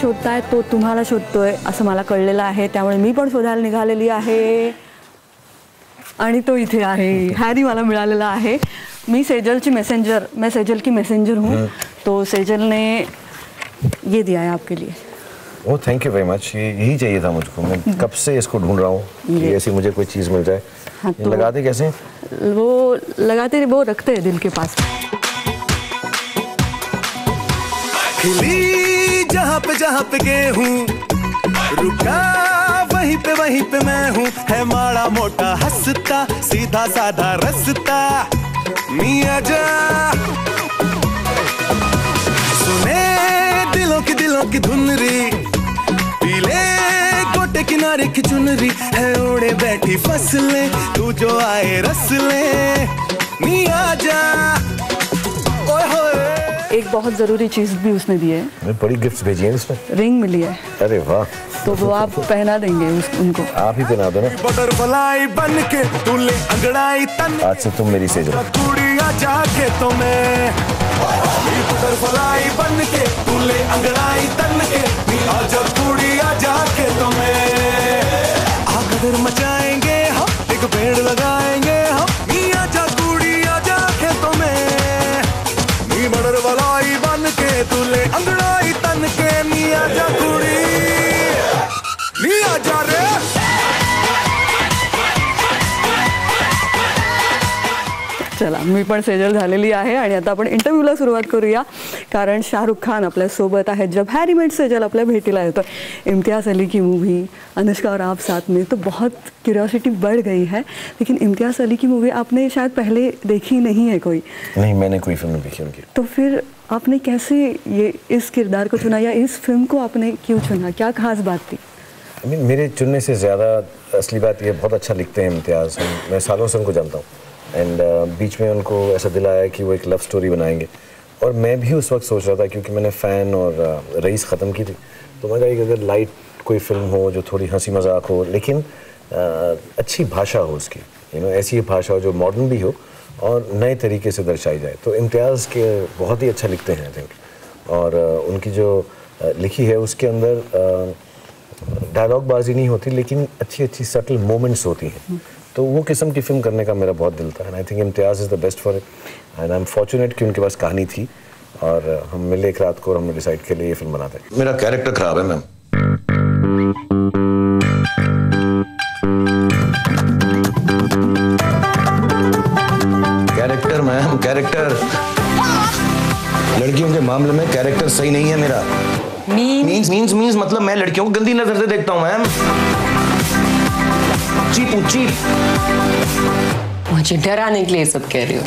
शोधताय तो तुम्हाला शोधतोय असं मला कळलेलं आहे, त्यामुळे मी पण शोधायला निघालेली आहे आणि तो इथे आहे. हॅरी मला मिळालेला आहे. मैं सेजल की मैसेंजर हूँ. तो सेजल ने ये दिया है आपके लिए. Oh thank you very much. यही चाहिए था मुझको. मैं कब से इसको ढूंढ रहा हूँ कि ऐसी मुझे कोई चीज़ मिल जाए. हाँ, तो लगाते कैसे? वो लगाते वो रखते हैं दिल के पास. खिली जहाँ पे गेहूँ रुका वहीं पे मैं हूँ. है माड़ा मोटा हंसता सीधा साधा रसता मियाँ जा सुने दिलों की धुनरी पीले गोटे किनारे की चुनरी है. ओढ़े बैठी फसलें तू जो आए रसले मियाँ जा. ओए होए. एक बहुत ज़रूरी चीज़ भी उसने दी है. बड़ी गिफ्ट्स भेजी हैं इसमें. रिंग मिली है. अरे वाह. तो वो आप पहना देंगे उनको. आप ही पहना दो ना. बटरफ्लाई बन के तूले अंगड़ाई तन. आज से तुम मेरी सेजल. कुड़िया जाके तो मैं बटरफ्लाई बन के तूले अंगड़ाई तन के. आजा कुड़िया जाके तो मैं आगदर मचाएंगे हम एक पेड़ लगाएंगे हम. मियाँ जा कुड़िया जाके तो मैं बटरफ्लाई बन के तूले अंगड़ाई तन के. मियाँ जा कुड़ी मियाँ जा रे. चला मी पण सेजल झालेली आहे आणि आता आपण इंटरव्ह्यूला सुरुवात करूया. कारण शाहरुख खान आपल्यासोबत आहे. जब हैरी मेट सेजल आपल्या भेटीला येतो. इम्तियाज़ अली की मूवी, अनुष्का और आप साथ में, तो बहुत क्यूरियोसिटी बढ़ गई है. लेकिन इम्तियाज़ अली की मूवी आपने शायद पहले देखी नहीं है कोई. नहीं, मैंने कोई फिल्म नहीं देखी उनकी. तो फिर आपने कैसे ये इस किरदार को चुना या इस फिल्म को आपने क्यों चुना, क्या खास बात थी? मेरे चुनने से ज़्यादा असली बात ये बहुत अच्छा लिखते हैं इम्तियाज़. मैं सालों से उनको जानता हूँ. एंड बीच में उनको ऐसा दिल आया कि वो एक लव स्टोरी बनाएंगे. और मैं भी उस वक्त सोच रहा था क्योंकि मैंने फ़ैन और रईस ख़त्म की थी, तो मैं कहा कि अगर लाइट कोई फिल्म हो जो थोड़ी हंसी मजाक हो लेकिन अच्छी भाषा हो उसकी, ऐसी भाषा हो जो मॉडर्न भी हो और नए तरीके से दर्शाई जाए. तो इम्तियाज़ के बहुत ही अच्छा लिखते हैं आई थिंक. और उनकी जो लिखी है उसके अंदर डायलॉग बाजी नहीं होती लेकिन अच्छी अच्छी सटल मोमेंट्स होती हैं. तो वो किस्म की फिल्म करने का मेरा बहुत दिल था. And I think Imtiaz is the best for it. And I am fortunate कि उनके पास कहानी थी और हम मिले एक रात को और हमने डिसाइड किया ये फिल्म बनाते हैं. मेरा कैरेक्टर ख़राब है मैम. Character ma'am, character. लड़कियों के मामले में कैरेक्टर सही नहीं है मेरा. मीन्स मतलब मैं लड़कियों को गंदी नजर से देखता हूँ मैम. चीप. मुझे डराने के लिए सब कह रही हो.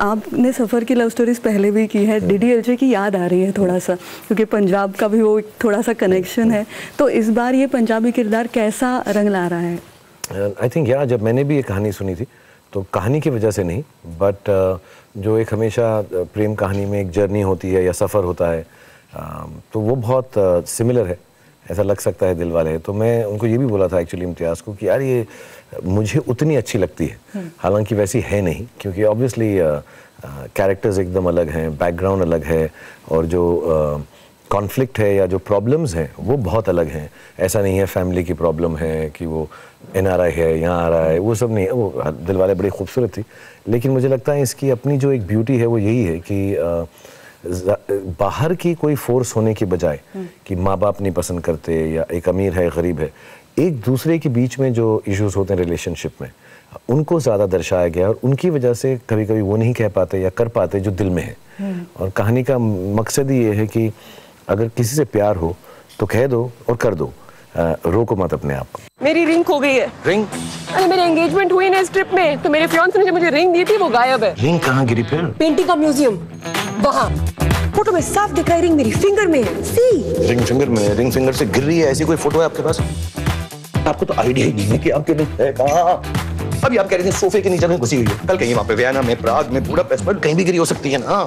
आपने सफ़र की लव स्टोरीज पहले भी की है. DDLJ की याद आ रही है थोड़ा सा क्योंकि पंजाब का भी वो थोड़ा सा कनेक्शन है. तो इस बार ये पंजाबी किरदार कैसा रंग ला रहा है? आई थिंक जब मैंने भी ये कहानी सुनी थी तो कहानी की वजह से नहीं बट जो एक हमेशा प्रेम कहानी में एक जर्नी होती है या सफ़र होता है तो वो बहुत सिमिलर है. ऐसा लग सकता है दिल वाले. तो मैं उनको ये भी बोला था एक्चुअली इम्तियाज़ को कि यार ये मुझे उतनी अच्छी लगती है. हालांकि वैसी है नहीं क्योंकि ऑब्वियसली कैरेक्टर्स एकदम अलग हैं, बैकग्राउंड अलग है और जो कॉन्फ्लिक्ट है या जो प्रॉब्लम्स हैं वो बहुत अलग हैं. ऐसा नहीं है फैमिली की प्रॉब्लम है कि वो NRI है यहाँ आ रहा है, वो सब नहीं है. वो दिल वाले बड़ी खूबसूरत थी लेकिन मुझे लगता है इसकी अपनी जो एक ब्यूटी है वो यही है कि बाहर की कोई फोर्स होने के बजाय कि माँ बाप नहीं पसंद करते या एक अमीर है गरीब है, एक दूसरे के बीच में जो इश्यूज होते हैं रिलेशनशिप में उनको ज़्यादा दर्शाया गया और उनकी वजह से कभी कभी वो नहीं कह पाते या कर पाते जो दिल में है. और कहानी का मकसद ही ये है कि अगर किसी से प्यार हो तो कह दो और कर दो, रोको मत अपने आप को. मेरी रिंग खो गई है. रिंग? अरे मेरी एंगेजमेंट हुई ना इस ट्रिप में तो मेरे फियांसे ने जो मुझे रिंग दी थी वो गायब है. रिंग कहाँ गिरी फिर? पेंटिंग का म्यूजियम वहाँ. फोटो में साफ दिख रहा है रिंग मेरी फिंगर में है. सी रिंग फिंगर में? रिंग फिंगर से गिर रही है ऐसी कोई फोटो है आपके पास? आपको तो आइडिया ही नहीं है कि आपके रिंग है कहाँ. अभी आप कह रहे थे सोफे के नीचे में घुसी हुई है. कल कहीं वहाँ पे वियना में, प्राग में, बुडापेस्ट में कहीं भी गिरी हो सकती है ना.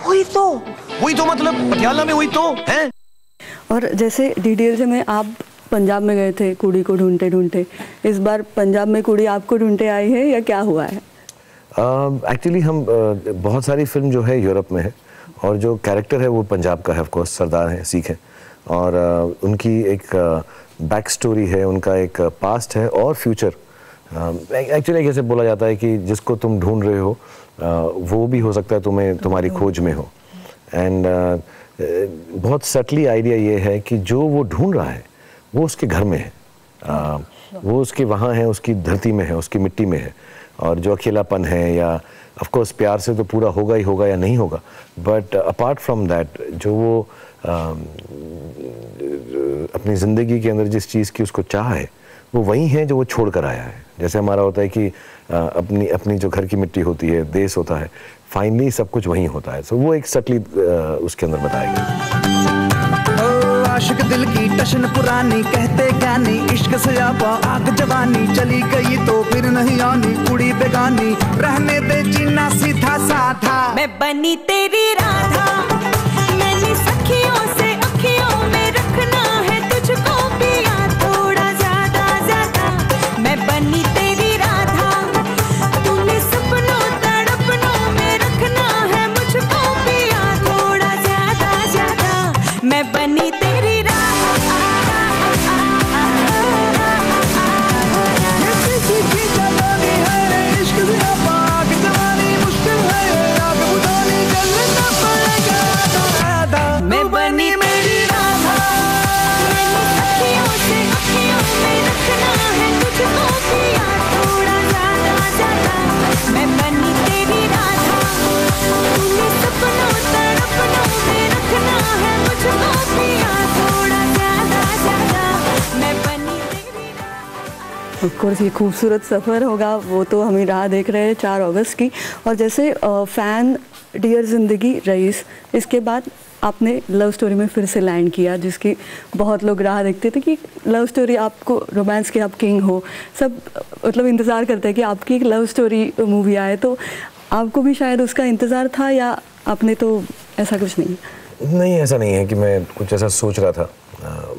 वही तो मतलब पटियाला में हुई तो है. और जैसे DDLJ में आप पंजाब में गए थे कुड़ी को ढूंढते ढूंढते, इस बार पंजाब में कुड़ी आपको ढूंढते आई है या क्या हुआ है? एक्चुअली हम बहुत सारी फिल्म जो है यूरोप में है और जो कैरेक्टर है वो पंजाब का है. ऑफ कोर्स सरदार है, सिख है. और उनकी एक बैक स्टोरी है, उनका एक पास्ट है और फ्यूचर। एक्चुअली कैसे बोला जाता है कि जिसको तुम ढूंढ रहे हो वो भी हो सकता है तुम्हारी खोज में हो। एंड बहुत सटली आइडिया ये है कि जो वो ढूंढ रहा है वो उसके घर में है, वो उसके वहाँ है, उसकी धरती में है, उसकी मिट्टी में है। और जो अकेलापन है, या ऑफ कोर्स प्यार से तो पूरा होगा ही होगा या नहीं होगा, बट अपार्ट फ्रॉम दैट जो वो अपनी ज़िंदगी के अंदर जिस चीज़ की उसको चाह है वो वही है जो वो छोड़ कर आया है। जैसे हमारा होता है कि अपनी जो घर की मिट्टी होती है, देश होता है, फाइनली सब कुछ वहीं होता है। सो वो एक सटली उसके अंदर बताया गया। आशिक दिल की टशन पुरानी, कहते ज्ञानी इश्क से आपा आग जवानी, चली गई तो फिर नहीं आनी, कुड़ी बेगानी रहने दे जीना सीधा साधा। मैं बनी तेरी राधा, मैंने सखियों से अखियों में रखना है तुझको पिया थोड़ा ज्यादा ज्यादा। मैं बनी तेरी राधा, तूने सपनों तड़पनों में रखना है मुझको पिया थोड़ा ज्यादा ज्यादा। मैं बनी तेरी राधा। मैं बनी मेरी राधा, मैंने सखियों से अखियों में रखना है तुझको पिया थोड़ा ज्यादा ज्यादा। मैं बनी तेरी राधा, तूने सपनों तड़पनों में रखना है मुझको पिया थोड़ा ज्यादा ज्यादा। मैं बनी तेरी राधा। ऑफ कोर्स ये खूबसूरत सफ़र होगा, वो तो हम ही राह देख रहे हैं 4 अगस्त की। और जैसे फ़ैन, डियर ज़िंदगी, रईस, इसके बाद आपने लव स्टोरी में फिर से लैंड किया, जिसकी बहुत लोग राह देखते थे कि लव स्टोरी, आपको रोमांस के आप किंग हो, सब मतलब इंतज़ार करते हैं कि आपकी एक लव स्टोरी मूवी आए। तो आपको भी शायद उसका इंतज़ार था, या आपने तो ऐसा कुछ नहीं? नहीं, ऐसा नहीं है कि मैं कुछ ऐसा सोच रहा था,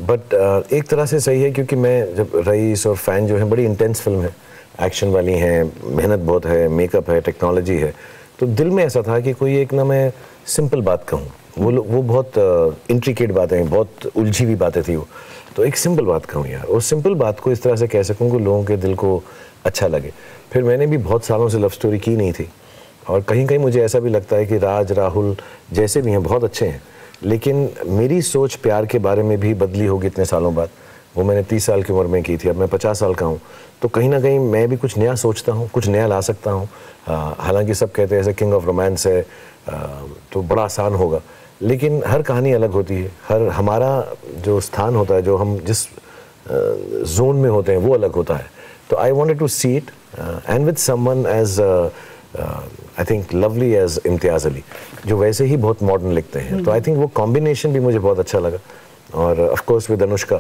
बट एक तरह से सही है क्योंकि मैं जब रईस और फ़ैन जो है बड़ी इंटेंस फिल्म है, एक्शन वाली हैं, मेहनत बहुत है, मेकअप है, टेक्नोलॉजी है, तो दिल में ऐसा था कि कोई एक ना मैं सिंपल बात कहूँ, वो बहुत इंट्रिकेट बातें, बहुत उलझी हुई बातें थी वो, तो एक सिंपल बात कहूँ यार, और सिंपल बात को इस तरह से कह सकूँ कि लोगों के दिल को अच्छा लगे। फिर मैंने भी बहुत सालों से लव स्टोरी की नहीं थी, और कहीं कहीं मुझे ऐसा भी लगता है कि राज, राहुल जैसे भी हैं बहुत अच्छे हैं, लेकिन मेरी सोच प्यार के बारे में भी बदली होगी इतने सालों बाद। वो मैंने 30 साल की उम्र में की थी, अब मैं 50 साल का हूँ, तो कहीं ना कहीं मैं भी कुछ नया सोचता हूँ, कुछ नया ला सकता हूँ। हालांकि सब कहते हैं ऐसे किंग ऑफ रोमांस है तो बड़ा आसान होगा, लेकिन हर कहानी अलग होती है, हमारा जो स्थान होता है, जो हम जिस जोन में होते हैं वो अलग होता है। तो I wanted to see it and with someone as I think lovely as Imtiaz Ali, जो वैसे ही बहुत मॉडर्न लिखते हैं। तो आई थिंक वो कॉम्बिनेशन भी मुझे बहुत अच्छा लगा। और ऑफ कोर्स विद अनुष्का,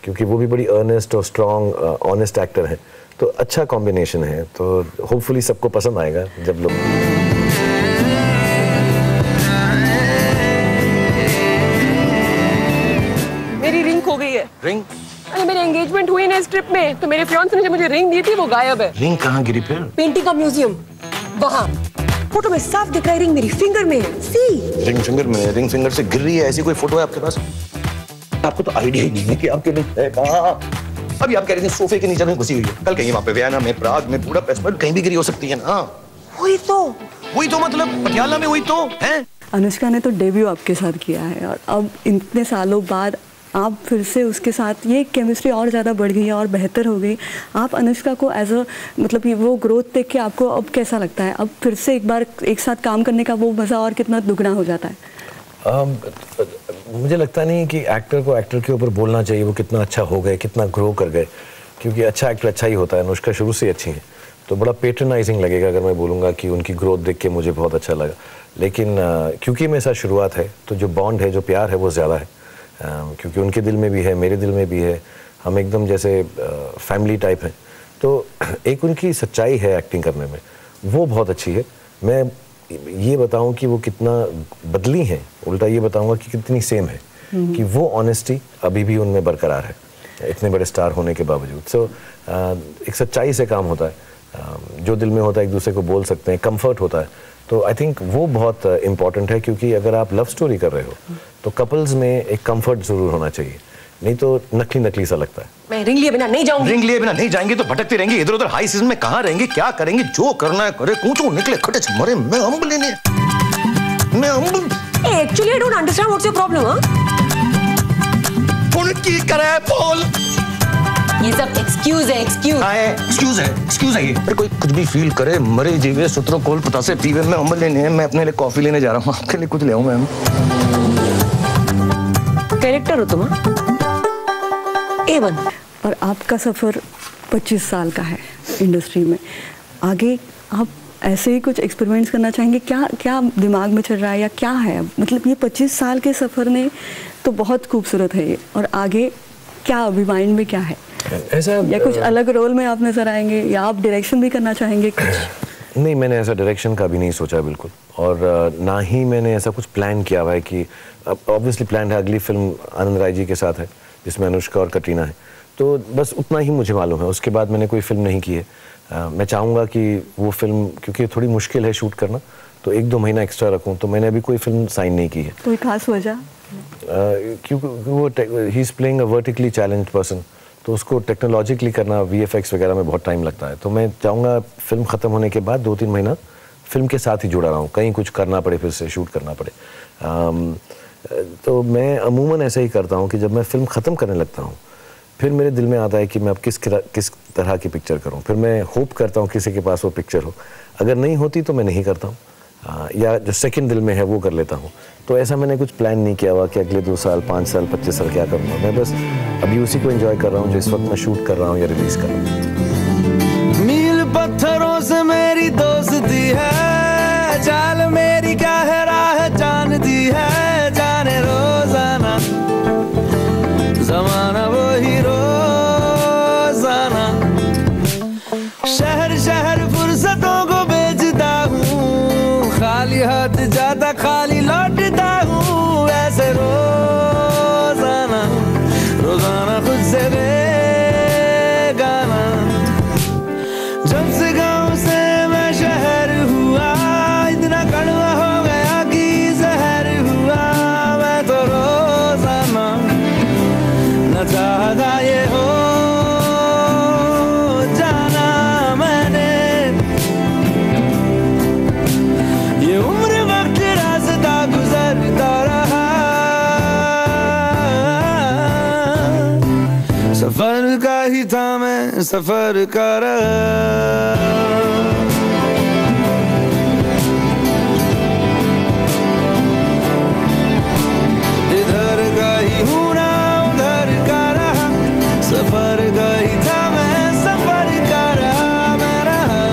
क्योंकि वो भी बड़ी अर्नेस्ट और स्ट्रॉन्ग ऑनेस्ट एक्टर हैं, तो अच्छा कॉम्बिनेशन है। तो होपफुली सबको पसंद आएगा जब लोग। मेरी रिंग खो गई है। रिंग? अरे मेरी एंगेजमेंट हुई ना इस ट्रिप में, तो मेरे फियांसे ने जो मुझे रिंग दी थी वो गायब है। रिंग कहाँ गिरी फिर? पेंटिंग का म्यूजियम वहाँ, फोटो में साफ दिख रहा है रिंग मेरी फिंगर में है। सी रिंग फिंगर में? रिंग फिंगर से गिर रही है, ऐसी कोई फोटो है आपके पास? आपको तो आइडिया ही नहीं है कि आपके रिंग है कहाँ। अभी आप कह रहे थे सोफे के नीचे में घुसी हुई है, कल कहीं वहाँ पे वियना में, प्राग में, बुडापेस्ट में कहीं भी गिरी हो सकती है ना। वही तो मतलब पटियाला में हुई तो है। अनुष्का ने तो डेब्यू आपके साथ किया है, और अब इतने सालों बाद आप फिर से उसके साथ, ये केमिस्ट्री और ज़्यादा बढ़ गई है और बेहतर हो गई। आप अनुष्का को एज अ, मतलब वो ग्रोथ देख के आपको अब कैसा लगता है? अब फिर से एक बार एक साथ काम करने का वो मज़ा और कितना दुगना हो जाता है? मुझे लगता नहीं कि एक्टर को एक्टर के ऊपर बोलना चाहिए वो कितना अच्छा हो गए, कितना ग्रो कर गए, क्योंकि अच्छा एक्टर अच्छा ही होता है। अनुष्का शुरू से अच्छी है, तो बड़ा पेट्रनाइजिंग लगेगा अगर मैं बोलूँगा कि उनकी ग्रोथ देख के मुझे बहुत अच्छा लगा। लेकिन क्योंकि मेरे साथ शुरुआत है, तो जो बॉन्ड है, जो प्यार है, वो ज़्यादा है, क्योंकि उनके दिल में भी है, मेरे दिल में भी है, हम एकदम जैसे फैमिली टाइप हैं। तो एक उनकी सच्चाई है एक्टिंग करने में, वो बहुत अच्छी है। मैं ये बताऊं कि वो कितना बदली हैं, उल्टा ये बताऊंगा कि कितनी सेम है, कि वो ऑनेस्टी अभी भी उनमें बरकरार है, इतने बड़े स्टार होने के बावजूद। सो एक सच्चाई से काम होता है, जो दिल में होता है एक दूसरे को बोल सकते हैं, कंफर्ट होता है। तो आई थिंक वो बहुत इम्पॉर्टेंट है, क्योंकि अगर आप लव स्टोरी कर रहे हो तो कपल्स में एक कंफर्ट जरूर होना चाहिए, नहीं तो नकली नकली सा लगता है। मैं रिंग लिए बिना नहीं जाऊंगी। रिंग लिए बिना नहीं जाएंगे तो भटकती रहेंगी इधर उधर, हाई सीजन में कहाँ रहेंगे, क्या करेंगे, जो करना है करे, कूचो निकले खटे मरे, मैं अम्ब लेने, मैं अम्ब। Actually I don't understand what's your problem. कौन की करे बोल, ये सब एक्सक्यूज है, एक्सक्यूज है ये। अरे कोई कुछ भी फील करे, मरे जीवे सुतरो कोल पतासे पीवे, मैं अम्ब लेने है, मैं अपने लिए कॉफी लेने जा रहा हूँ, आपके लिए कुछ ले आऊं मैं। कैरेक्टर हो तुम A1। और आपका सफ़र 25 साल का है इंडस्ट्री में, आगे आप ऐसे ही कुछ एक्सपेरिमेंट्स करना चाहेंगे? क्या क्या दिमाग में चल रहा है या क्या है? मतलब ये 25 साल के सफ़र ने तो बहुत खूबसूरत है ये, और आगे क्या अभी माइंड में क्या है? ऐसा या कुछ अलग रोल में आप नजर आएंगे, या आप डायरेक्शन भी करना चाहेंगे कुछ? नहीं, मैंने ऐसा डायरेक्शन का भी नहीं सोचा बिल्कुल, और ना ही मैंने ऐसा कुछ प्लान किया हुआ है कि ऑब्वियसली प्लान है अगली फिल्म आनंद राय जी के साथ है जिसमें अनुष्का और कटरीना है, तो बस उतना ही मुझे मालूम है। उसके बाद मैंने कोई फिल्म नहीं की है। मैं चाहूँगा कि वो फिल्म, क्योंकि थोड़ी मुश्किल है शूट करना, तो 1-2 महीना एक्स्ट्रा रखूँ, तो मैंने अभी कोई फिल्म साइन नहीं की है। कोई खास वजह? क्योंकि वो he is playing a vertically challenged person, तो उसको टेक्नोलॉजिकली करना, VFX वगैरह में बहुत टाइम लगता है। तो मैं चाहूँगा फिल्म ख़त्म होने के बाद 2-3 महीना फिल्म के साथ ही जुड़ा रहा हूँ, कहीं कुछ करना पड़े फिर से शूट करना पड़े। तो मैं अमूमन ऐसा ही करता हूँ कि जब मैं फिल्म ख़त्म करने लगता हूँ फिर मेरे दिल में आता है कि मैं अब किस तरह की पिक्चर करूँ। फिर मैं होप करता हूँ किसी के पास वो पिक्चर हो, अगर नहीं होती तो मैं नहीं करता हूँ, या जो सेकंड दिल में है वो कर लेता हूँ। तो ऐसा मैंने कुछ प्लान नहीं किया हुआ कि अगले 2 साल, 5 साल, 25 साल क्या करूँगा। मैं बस अभी उसी को एंजॉय कर रहा हूँ जो इस वक्त मैं शूट कर रहा हूँ या रिलीज़ कर रहा हूँ। मील पत्थरों से मेरी दोस्ती है, चाल मेरी क्या है राह जानती है, जाने रोजाना जमाना वही रोजाना, शहर शहर फुर्सतों को बेचता हूँ, खाली हाथ जाता खाली लौटता हूँ, ऐसे रोजाना रोजाना खुद से बेगाना। जब से गाँव से मैं शहर हुआ, इतना कड़वा हो गया कि जहर हुआ, मैं तो रोजाना न चाहता ये हो जाना मैंने, ये उम्र वक्त रास्ता गुजरता रहा, सफर का ही था मैं सफर कर रहा। इधर का ही हूँ ना उधर का रहा, सफर का ही था मैं सफर कर रहा, मैं रहा।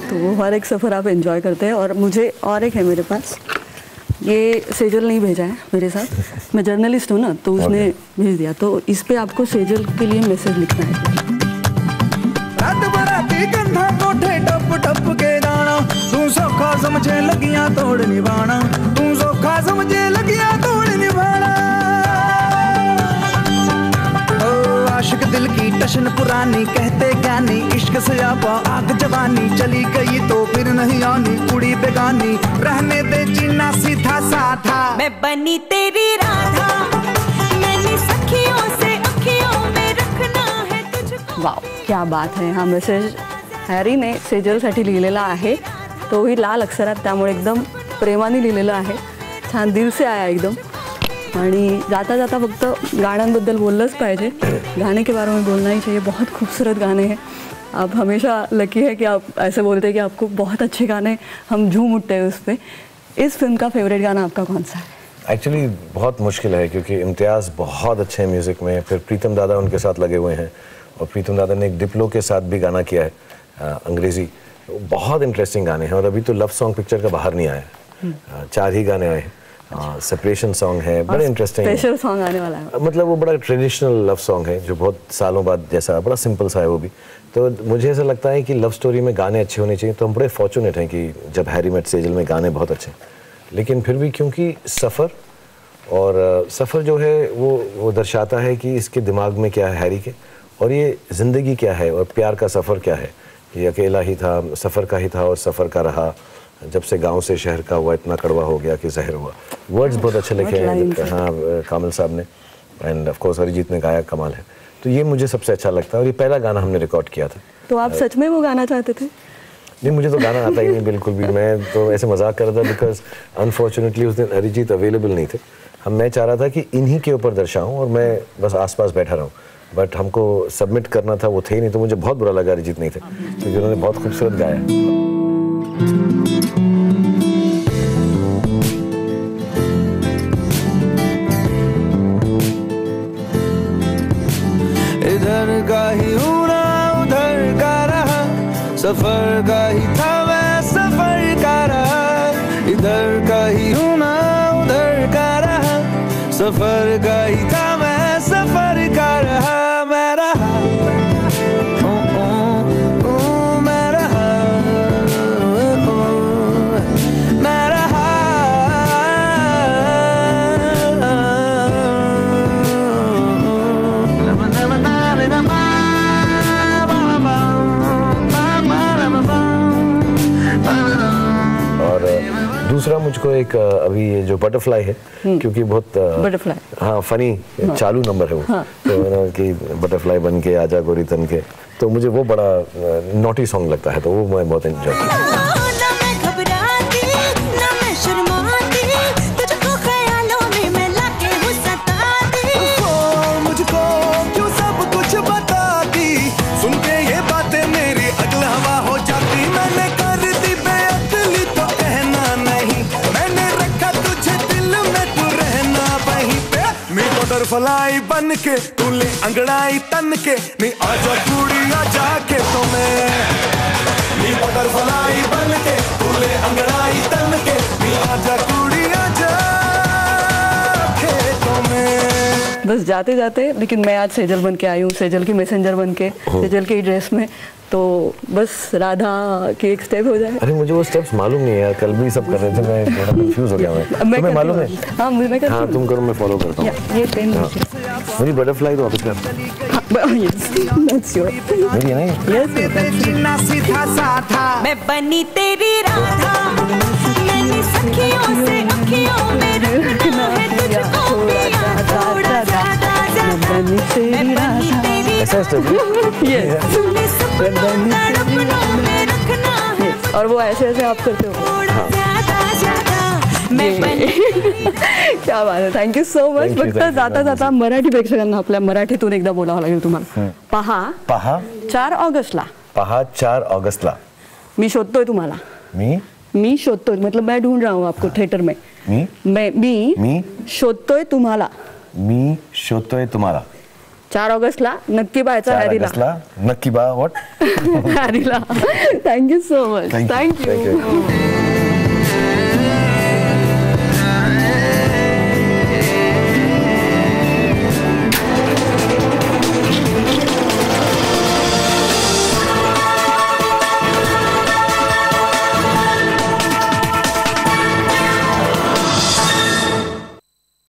तो वो हर एक सफ़र आप एंजॉय करते हैं। और मुझे और एक है मेरे पास, ये सेजल नहीं भेजा है मेरे साथ, मैं जर्नलिस्ट हूँ ना, तो उसने भेज दिया, तो इस पे आपको सेजल के लिए मैसेज लिखना है। रात बराती गंधा कोठे टप टप के दाना, तू सौखा समझे लगियां तोड़ निभाना, तू सौखा समझे लगियां तोड़ निभाना। ओ आशिक दिल की टशन पुरानी, कहते ज्ञानी इश्क से आपा आग जवानी, चली गई तो फिर नहीं आनी, कुड़ी बेगानी रहने दे जीना सीधा साधा, मैं बनी तेरी राधा, मैंने सखियों से अखियों में रखना है तुझको। वाव, क्या बात आहे. हा मेसेज हॅरीने सेजलसाठी लिहिलेला आहे. तोही लाल अक्षरात, त्यामुळे एकदम प्रेमाने लिहिलेला आहे. छान दिल से आया एकदम. आणि जाता जाता फक्त गाण्यांबद्दल बोललंच पाहिजे. गाने के बारे में बोलना ही चाहिए. बहुत खूबसूरत गाने हैं. आप हमेशा लकी है कि आप ऐसे बोलते हैं कि आपको बहुत अच्छे गाने, हम झूम उठते हैं उस पर. इस फिल्म का फेवरेट गाना आपका कौन सा है? एक्चुअली बहुत मुश्किल है क्योंकि इम्तियाज़ बहुत अच्छे हैं म्यूज़िक में, फिर प्रीतम दादा उनके साथ लगे हुए हैं और प्रीतम दादा ने एक डिप्लो के साथ भी गाना किया है अंग्रेज़ी. बहुत इंटरेस्टिंग गाने हैं और अभी तो लव सॉन्ग पिक्चर का बाहर नहीं आया है. 4 ही गाने आए हैं. सेपरेशन सॉन्ग है, बड़ा इंटरेस्टिंग स्पेशल सॉन्ग आने वाला है. मतलब वो बड़ा ट्रेडिशनल लव सॉन्ग है जो बहुत सालों बाद जैसा, बड़ा सिंपल सा है वो भी. तो मुझे ऐसा लगता है कि लव स्टोरी में गाने अच्छे होने चाहिए. तो हम बड़े फॉर्चुनेट हैं कि जब हैरी मेट सेजल में गाने बहुत अच्छे हैं. लेकिन फिर भी क्योंकि सफ़र जो है वो दर्शाता है कि इसके दिमाग में क्या है हैरी के, और ये ज़िंदगी क्या है और प्यार का सफ़र क्या है, ये अकेला ही था, सफ़र का ही था और सफ़र का रहा, जब से गांव से शहर का हुआ इतना कड़वा हो गया कि जहर हुआ। वर्ड्स बहुत अच्छे लिखे हैं हाँ कामिल साहब ने, एंड ऑफ कोर्स अरिजीत ने गाया, कमाल है। तो ये मुझे सबसे अच्छा लगता है और ये पहला गाना हमने रिकॉर्ड किया था। तो आप सच में वो गाना चाहते थे? नहीं, मुझे तो गाना आता ही नहीं बिल्कुल भी, मैं तो ऐसे मजाक कर रहा था बिकॉज अनफॉर्चुनेटली उस दिन अरिजीत अवेलेबल नहीं थे। मैं चाह रहा था कि इन्हीं के ऊपर दर्शाऊं और मैं बस आसपास बैठा रहूं, बट हमको सबमिट करना था, वो थे ही नहीं, तो मुझे बहुत बुरा लगा अरिजीत नहीं थे, क्योंकि उन्होंने बहुत खूबसूरत गाया। इधर का ही होना उधर का रहा, सफर का ही था मैं सफर का रहा, इधर का ही होना उधर का रहा, सफर का ही था मैं सफर का रहा, मैं रहा मैं रहा मैं रहा। और दूसरा मुझको एक अभी ये जो बटरफ्लाई है, क्योंकि बहुत बटरफ्लाई हाँ फनी चालू नंबर है वो, तो ना कि बटरफ्लाई बन के आजा गोरी तन के, तो मुझे वो बड़ा नॉटी सॉन्ग लगता है, तो वो मैं बहुत एंजॉय करता हूँ। बटरफ्लाई बन के तू ले अंगड़ाई तन के, नी आजा कुड़ी आजा के तो मैं, नी बटरफ्लाई बन के तू ले अंगड़ाई तन के, नी आजा कुड़ी आजा के तो मैं। बस जाते जाते, लेकिन मैं आज सेजल बन के आई हूँ, सेजल की मैसेंजर बन के, सेजल की ड्रेस में, तो बस राधा की एक स्टेप हो जाए। अरे मुझे वो स्टेप्स मालूम नहीं है यार, कल भी सब कर रहे थे, मैं थोड़ा कंफ्यूज हो गया। मैं तुम्हें मालूम है? हाँ मुझे मैं हाँ तुम करो, मैं फॉलो करता हूँ। ये पेन मेरी बटरफ्लाई तो वापस कर मेरी है नहीं। जीना सीधा साधा मैं बनी तेरी राधा, मैंने सखियों से अखियों में रखना है तुझको पिया, थोड़ा ज्यादा ज्यादा। मैं बनी तेरी ऐसा स्टेप तूने सपनों तड़पनों में रखना है, और वो ऐसे ऐसे आप करते हो। थोड़ा ज्यादा ज्यादा। मैं बनी क्या बात है, थँक्यू सो मच. फक्त जाता जाता मराठी प्रेक्षकांना आपल्या मराठीतून एकदा बोलावं लागेल तुम्हाला. पहा पहा 4 ऑगस्टला. पहा 4 ऑगस्टला मी शोधतोय तुम्हाला. मी शोधतोय मतलब मैं ढूंढ रहा हूँ आपको थिएटर में. मी शोधतोय तुम्हाला. मी शोधतोय तुम्हाला. 4 ऑगस्टला नक्की पाहायचा हॅरीला. नक्की बा व्हॉट हॅरीला. Thank you so much. थँक्यू.